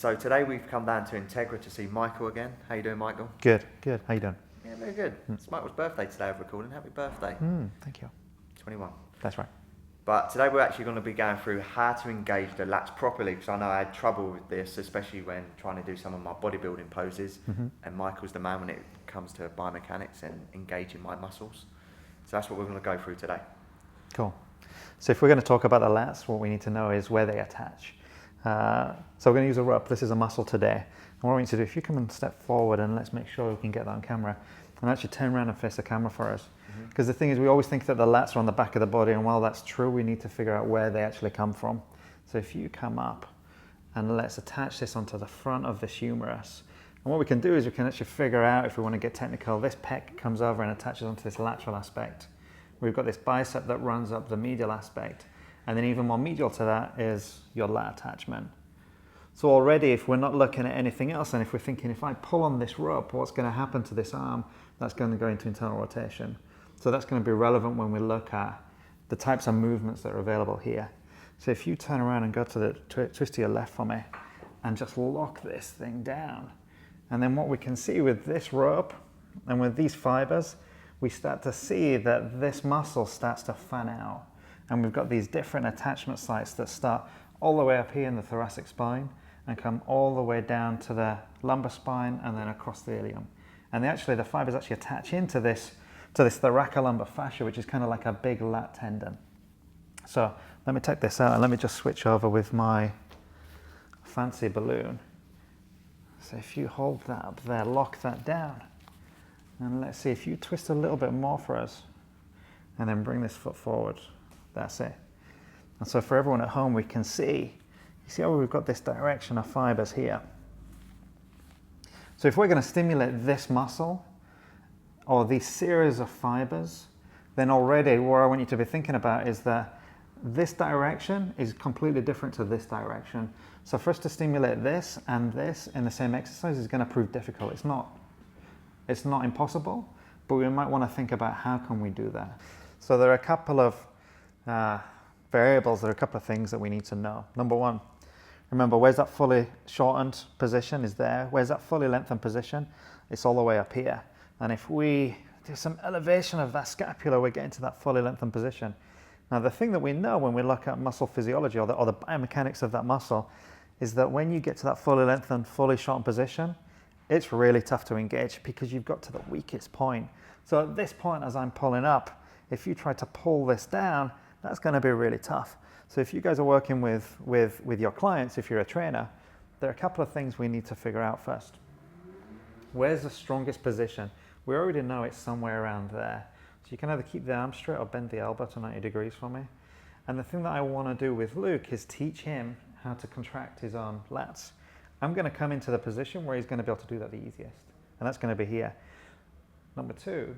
So today we've come down to Integra to see Michael again. How you doing, Michael? Good. How you doing? Yeah, very good. It's Michael's birthday today of recording. Happy birthday. Thank you. 21. That's right. But today we're actually going to be going through how to engage the lats properly, because I know I had trouble with this, especially when trying to do some of my bodybuilding poses. And Michael's the man when it comes to biomechanics and engaging my muscles. So that's what we're going to go through today. Cool. So if we're going to talk about the lats, what we need to know is where they attach. So we're going to use a rope. This is a muscle today. And what we need to do, if you come and step forward and let's make sure we can get that on camera, and actually turn around and face the camera for us. Because the thing is, we always think that the lats are on the back of the body, and while that's true, we need to figure out where they actually come from. So if you come up and let's attach this onto the front of this humerus. And what we can do is we can actually figure out, if we want to get technical, this pec comes over and attaches onto this lateral aspect. We've got this bicep that runs up the medial aspect. And then even more medial to that is your lat attachment. So already, if we're not looking at anything else, and if we're thinking, if I pull on this rope, what's going to happen to this arm? That's going to go into internal rotation. So that's going to be relevant when we look at the types of movements that are available here. So if you turn around and go to the twist to your left for me, and just lock this thing down. And then what we can see with this rope, and with these fibers, we start to see that this muscle starts to fan out. And we've got these different attachment sites that start all the way up here in the thoracic spine and come all the way down to the lumbar spine and then across the ilium. And the fibers actually attach into this thoracolumbar fascia, which is kind of like a big lat tendon. So let me take this out and let me just switch over with my fancy balloon. So if you hold that up there, lock that down. And let's see if you twist a little bit more for us and then bring this foot forward. That's it. And so for everyone at home, we can see, you see how we've got this direction of fibers here. So if we're going to stimulate this muscle or these series of fibers, then already what I want you to be thinking about is that this direction is completely different to this direction. So for us to stimulate this and this in the same exercise is going to prove difficult. It's not impossible, but we might want to think about how can we do that. So there are a couple of variables, there are a couple of things that we need to know. Number one, remember, where's that fully shortened position is there. Where's that fully lengthened position? It's all the way up here. And if we do some elevation of that scapula, we're getting to that fully lengthened position. Now, the thing that we know when we look at muscle physiology or the biomechanics of that muscle is that when you get to that fully lengthened, fully shortened position, it's really tough to engage because you've got to the weakest point. So at this point, as I'm pulling up, if you try to pull this down, that's going to be really tough. So if you guys are working with your clients, if you're a trainer, there are a couple of things we need to figure out first. Where's the strongest position? We already know it's somewhere around there. So you can either keep the arm straight or bend the elbow to 90 degrees for me. And the thing that I want to do with Luke is teach him how to contract his own lats. I'm going to come into the position where he's going to be able to do that the easiest. And that's going to be here. Number two,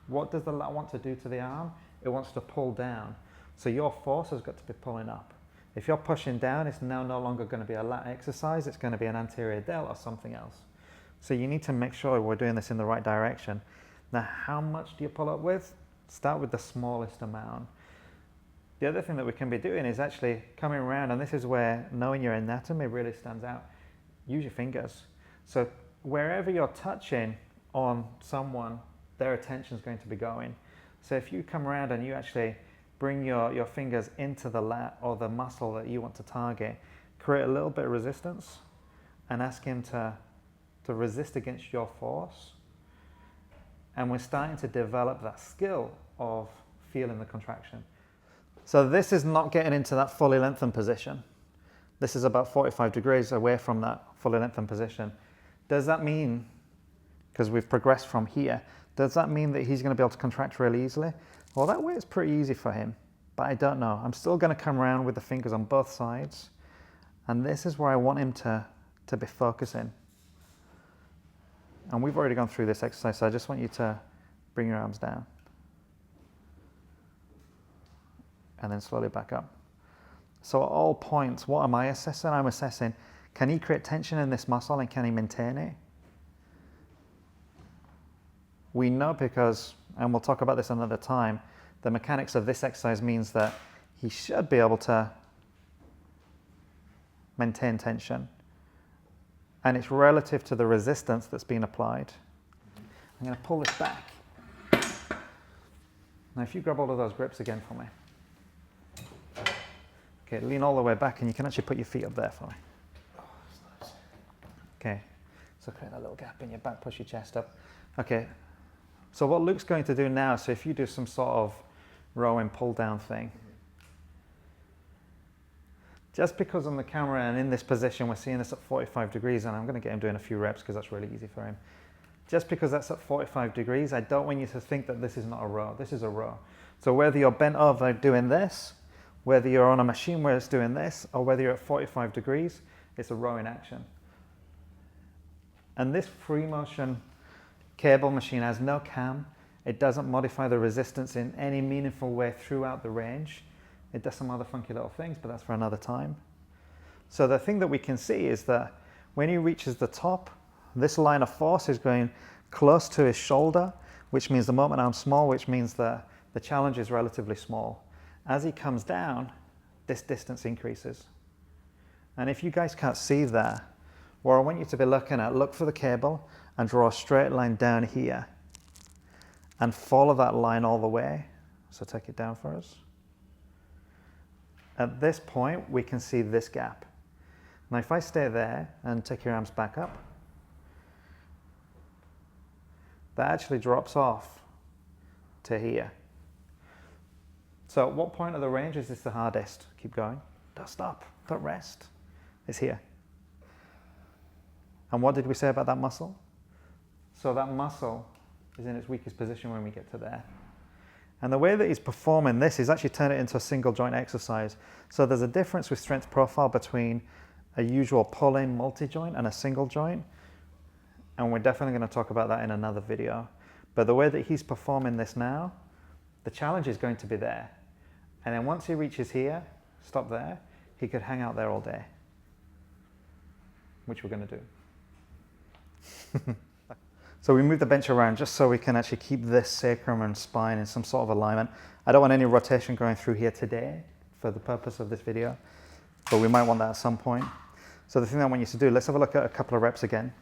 what does the lat want to do to the arm? It wants to pull down. So your force has got to be pulling up. If you're pushing down, it's now no longer going to be a lat exercise, it's going to be an anterior delt or something else. So you need to make sure we're doing this in the right direction. Now, how much do you pull up with? Start with the smallest amount. The other thing that we can be doing is actually coming around, and this is where knowing your anatomy really stands out. Use your fingers. So wherever you're touching on someone, their attention is going to be going. So if you come around and you actually bring your fingers into the lat or the muscle that you want to target, create a little bit of resistance and ask him to resist against your force. And we're starting to develop that skill of feeling the contraction. So this is not getting into that fully lengthened position. This is about 45 degrees away from that fully lengthened position. Does that mean, because we've progressed from here, does that mean that he's going to be able to contract really easily? Well, that way it's pretty easy for him, but I don't know. I'm still going to come around with the fingers on both sides, and this is where I want him to be focusing. And we've already gone through this exercise, so I just want you to bring your arms down. And then slowly back up. So at all points, what am I assessing? I'm assessing, can he create tension in this muscle and can he maintain it? We know because, and we'll talk about this another time, the mechanics of this exercise means that he should be able to maintain tension. and it's relative to the resistance that's been applied. I'm going to pull this back. Now if you grab all of those grips again for me. Okay, lean all the way back and you can actually put your feet up there for me. Okay, so create that little gap in your back, push your chest up. Okay, so what Luke's going to do now, so if you do some sort of rowing pull down thing, just because on the camera and in this position we're seeing this at 45 degrees, and I'm going to get him doing a few reps because that's really easy for him. Just because that's at 45 degrees, I don't want you to think that this is not a row. This is a row. So whether you're bent over doing this, whether you're on a machine where it's doing this, or whether you're at 45 degrees, it's a row in action. And this free motion cable machine has no cam. It doesn't modify the resistance in any meaningful way throughout the range. It does some other funky little things, but that's for another time. So the thing that we can see is that when he reaches the top, this line of force is going close to his shoulder, which means the moment arm's small, which means that the challenge is relatively small. As he comes down, this distance increases. And if you guys can't see that, what I want you to be looking at, look for the cable and draw a straight line down here and follow that line all the way. So take it down for us. At this point, we can see this gap. Now if I stay there and take your arms back up, that actually drops off to here. So at what point of the range is this the hardest? Keep going. Don't stop. Don't rest. It's here. And what did we say about that muscle? So that muscle is in its weakest position when we get to there. And the way that he's performing this is actually turn it into a single joint exercise. So there's a difference with strength profile between a usual pull-in multi-joint and a single joint. And we're definitely going to talk about that in another video. But the way that he's performing this now, the challenge is going to be there. And then once he reaches here, stop there, he could hang out there all day, which we're going to do. So we move the bench around just so we can actually keep this sacrum and spine in some sort of alignment. I don't want any rotation going through here today for the purpose of this video, but we might want that at some point. So the thing I want you to do, let's have a look at a couple of reps again.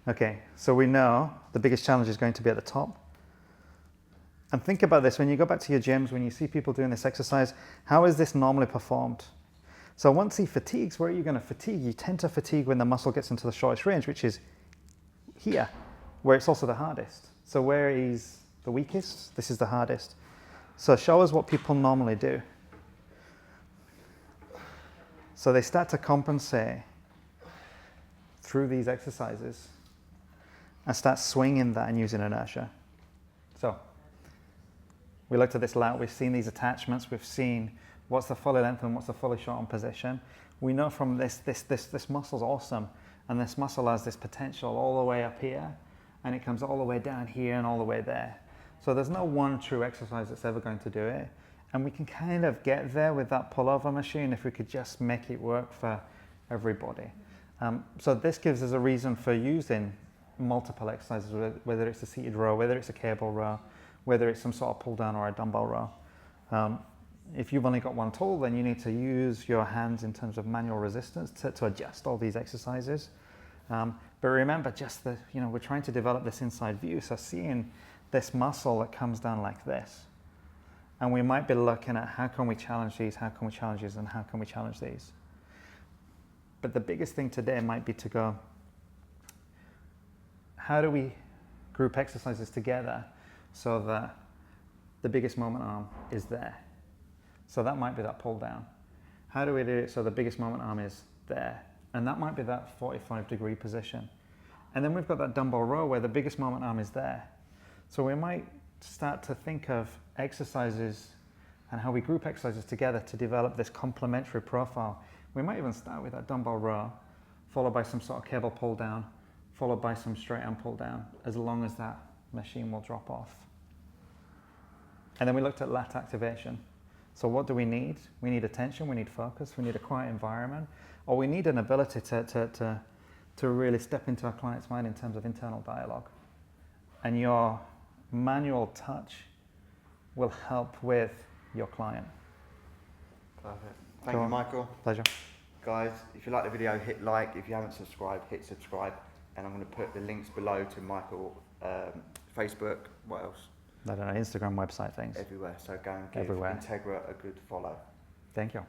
Okay, so we know the biggest challenge is going to be at the top. And think about this, when you go back to your gyms, when you see people doing this exercise, how is this normally performed? So once he fatigues, where are you going to fatigue? You tend to fatigue when the muscle gets into the shortest range, which is here, where it's also the hardest. So where he's the weakest, this is the hardest. So show us what people normally do. So they start to compensate through these exercises and start swinging that and using inertia. So we looked at this lat, we've seen these attachments, we've seen what's the fully length and what's the fully shortened position. We know from this muscle's awesome, and this muscle has this potential all the way up here, and it comes all the way down here and all the way there. So there's no one true exercise that's ever going to do it, and we can kind of get there with that pullover machine if we could just make it work for everybody. So this gives us a reason for using multiple exercises, whether it's a seated row, whether it's a cable row, whether it's some sort of pull down or a dumbbell row. If you've only got one tool, then you need to use your hands in terms of manual resistance to adjust all these exercises. But remember, just we're trying to develop this inside view. So seeing this muscle that comes down like this, and we might be looking at how can we challenge these, how can we challenge these, and how can we challenge these. But the biggest thing today might be to go, how do we group exercises together so that the biggest moment arm is there? So that might be that pull down. How do we do it so the biggest moment arm is there? And that might be that 45-degree position. And then we've got that dumbbell row where the biggest moment arm is there. So we might start to think of exercises and how we group exercises together to develop this complementary profile. We might even start with that dumbbell row, followed by some sort of cable pull down, followed by some straight arm pull down, as long as that machine will drop off. And then we looked at lat activation. So what do we need? We need attention, we need focus, we need a quiet environment, or we need an ability to really step into our client's mind in terms of internal dialogue. And your manual touch will help with your client. Perfect. Thank you, Michael. Pleasure. Guys, if you like the video, hit like. If you haven't subscribed, hit subscribe. And I'm going to put the links below to Michael, Facebook, what else? I don't know, Instagram, website, things. Everywhere. So go and give Everywhere. Integra a good follow. Thank you.